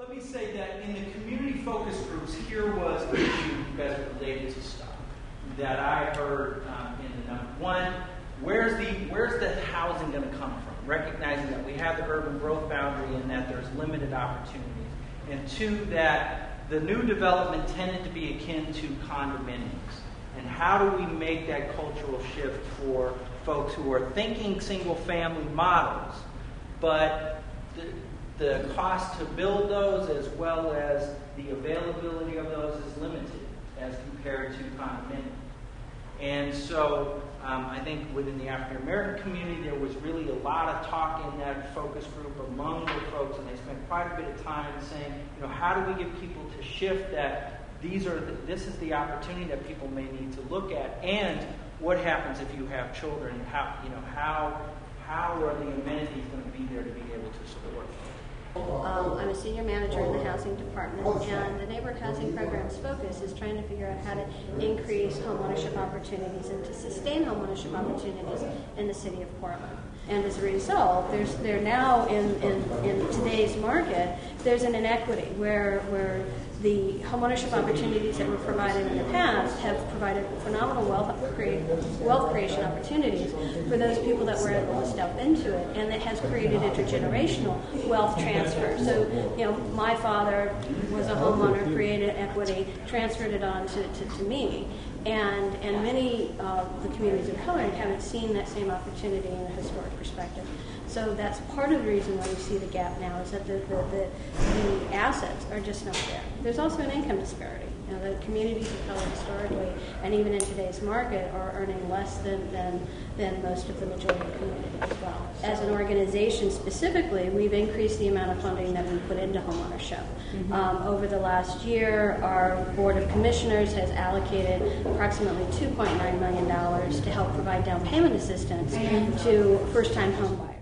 let me say that in the community focus groups, here was the issue you guys related to stuff that I heard in the number. One, where's the housing going to come from? Recognizing that we have the urban growth boundary and that there's limited opportunities. And two, that the new development tended to be akin to condominiums. And how do we make that cultural shift for folks who are thinking single-family models, but the cost to build those as well as the availability of those is limited as compared to condominiums. And so I think within the African American community there was really a lot of talk in that focus group among the folks, and they spent quite a bit of time saying, how do we get people to shift that this is the opportunity that people may need to look at, and what happens if you have children, and how are the amenities going to be there to be able to support them? I'm a senior manager in the housing department, and the neighborhood housing program's focus is trying to figure out how to increase homeownership opportunities and to sustain homeownership opportunities in the city of Portland. And as a result, there now in today's market, there's an inequity where the homeownership opportunities that were provided in the past have provided phenomenal wealth creation opportunities for those people that were able to step into it, and it has created intergenerational wealth transfer. So, my father was a homeowner, created equity, transferred it on to me, and many of the communities of color haven't seen that same opportunity in a historic perspective. So that's part of the reason why you see the gap now, is that the assets are just not there. There's also an income disparity. The communities of color historically, and even in today's market, are earning less than most of the majority communities as well. As an organization specifically, we've increased the amount of funding that we put into homeownership. Over the last year, our Board of Commissioners has allocated approximately $2.9 million to help provide down payment assistance to first-time home buyers.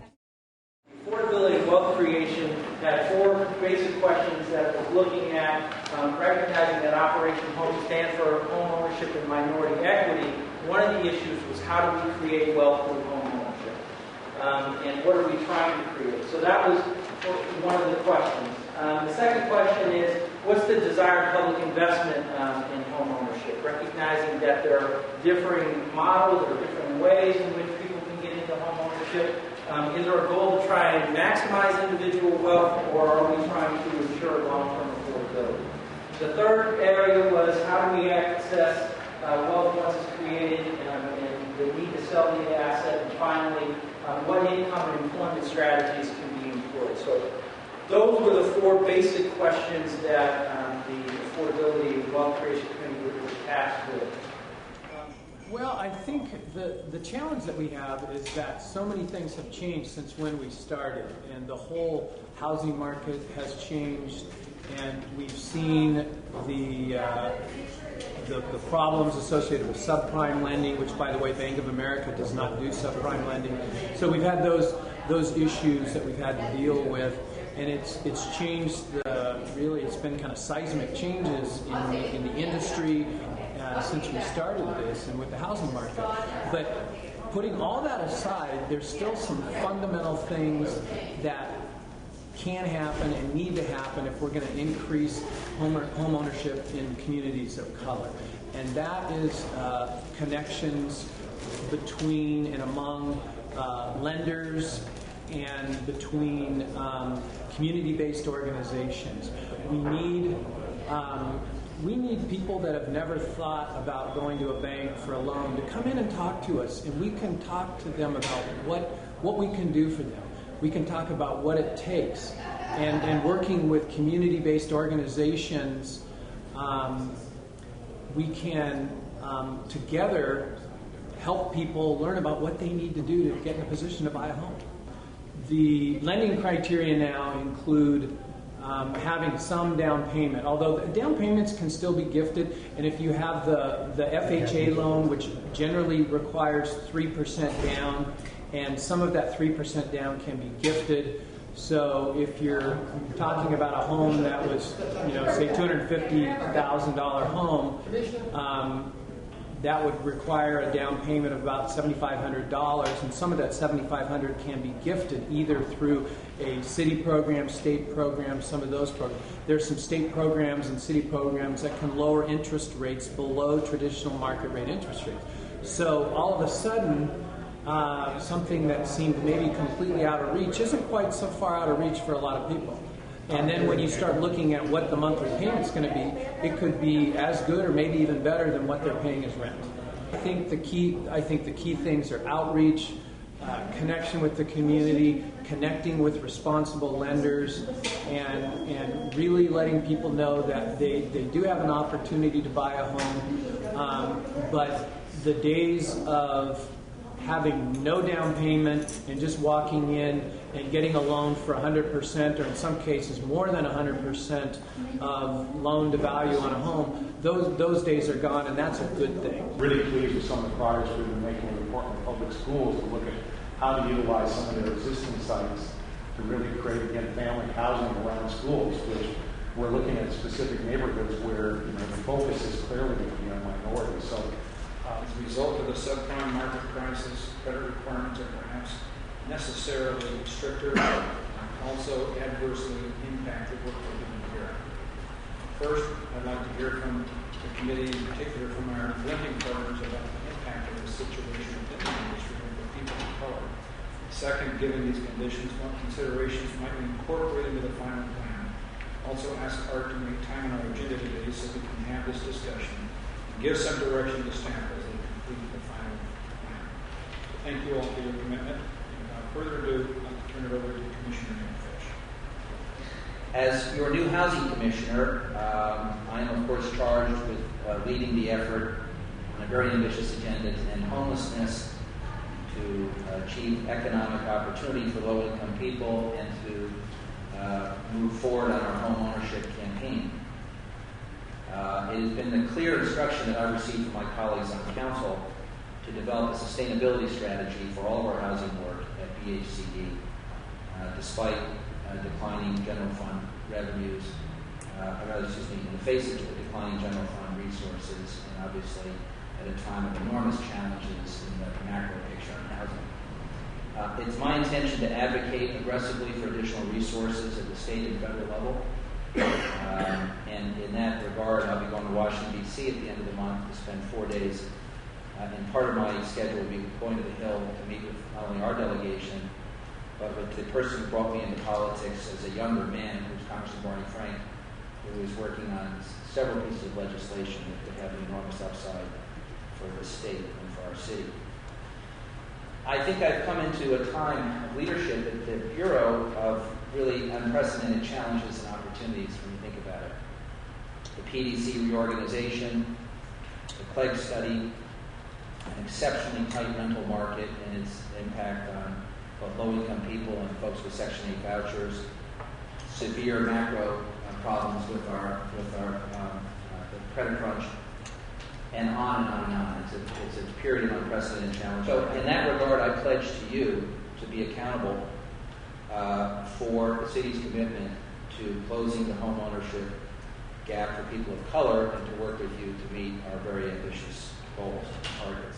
Affordability and wealth creation had four basic questions that was looking at recognizing that Operation Home stands for home ownership and minority equity. One of the issues was how do we create wealth through home ownership, and what are we trying to create? So that was one of the questions. The second question is, what's the desired public investment in home ownership? Recognizing that there are differing models or different ways in which people can get into home ownership. Is there a goal to try and maximize individual wealth, or are we trying to ensure long-term affordability? The third area was how do we access wealth once it's created, and the need to sell the asset, and finally, what income and employment strategies can be employed. So those were the four basic questions that the Affordability and Wealth Creation Committee was tasked with. Well, I think the challenge that we have is that so many things have changed since when we started, and the whole housing market has changed, and we've seen the problems associated with subprime lending, which, by the way, Bank of America does not do subprime lending. So we've had those issues that we've had to deal with, and it's changed. Really, it's been kind of seismic changes in the industry since we started this and with the housing market. But putting all that aside, there's still some fundamental things that can happen and need to happen if we're going to increase home ownership in communities of color. And that is connections between and among lenders and between community-based organizations. We need people that have never thought about going to a bank for a loan to come in and talk to us, and we can talk to them about what we can do for them. We can talk about what it takes. And working with community-based organizations, we can together help people learn about what they need to do to get in a position to buy a home. The lending criteria now include having some down payment, although down payments can still be gifted, and if you have the FHA loan, which generally requires 3% down, and some of that 3% down can be gifted. So if you're talking about a home that was, say $250,000 home, that would require a down payment of about $7,500, and some of that $7,500 can be gifted either through a city program, state program, some of those programs. There's some state programs and city programs that can lower interest rates below traditional market rate interest rates. So all of a sudden, something that seemed maybe completely out of reach isn't quite so far out of reach for a lot of people. And then when you start looking at what the monthly payment's going to be, it could be as good or maybe even better than what they're paying as rent. I think the key things are outreach, connection with the community, connecting with responsible lenders, and really letting people know that they do have an opportunity to buy a home. But the days of having no down payment and just walking in and getting a loan for 100%, or in some cases more than 100% of loan to value on a home, those days are gone, and that's a good thing. Really pleased with some of the progress we've been making with the Portland Public Schools to look at how to utilize some of their existing sites to really create, again, family housing around schools, which we're looking at specific neighborhoods where the focus is clearly going to be on minorities. So, as a result of the subprime market crisis, credit requirements are perhaps necessarily stricter and also adversely impact the work we're doing here. First, I'd like to hear from the committee, in particular from our lending partners, about the impact of the situation within the industry and for people of color. Second, given these conditions, what considerations might be incorporated into the final plan? Also ask Art to make time on our agenda today so we can have this discussion and give some direction to staff as they complete the final plan. So thank you all for your commitment. Without further ado, I'd like to turn it over to Commissioner Fish. As your new housing commissioner, I am of course charged with leading the effort on a very ambitious agenda to end homelessness, to achieve economic opportunity for low-income people, and to move forward on our home ownership campaign. It has been the clear instruction that I've received from my colleagues on council to develop a sustainability strategy for all of our housing work at BHCD, despite declining general fund revenues, in the face of declining general fund resources, and obviously at a time of enormous challenges in the macro picture on housing. It's my intention to advocate aggressively for additional resources at the state and federal level. And in that regard, I'll be going to Washington, D.C. at the end of the month to spend 4 days. And part of my schedule will be going to the Hill to meet with not only our delegation, but with the person who brought me into politics as a younger man, who's Congressman Barney Frank, who is working on several pieces of legislation that could have an enormous upside for the state and for our city. I think I've come into a time of leadership at the Bureau of really unprecedented challenges and opportunities when you think about it. The PDC reorganization, the Clegg study, an exceptionally tight rental market and its impact on both low-income people and folks with Section 8 vouchers, severe macro problems with our credit crunch, and on and on and on. It's a period of unprecedented challenge. So in that regard, I pledge to you to be accountable for the city's commitment to closing the home ownership gap for people of color and to work with you to meet our very ambitious goals and targets.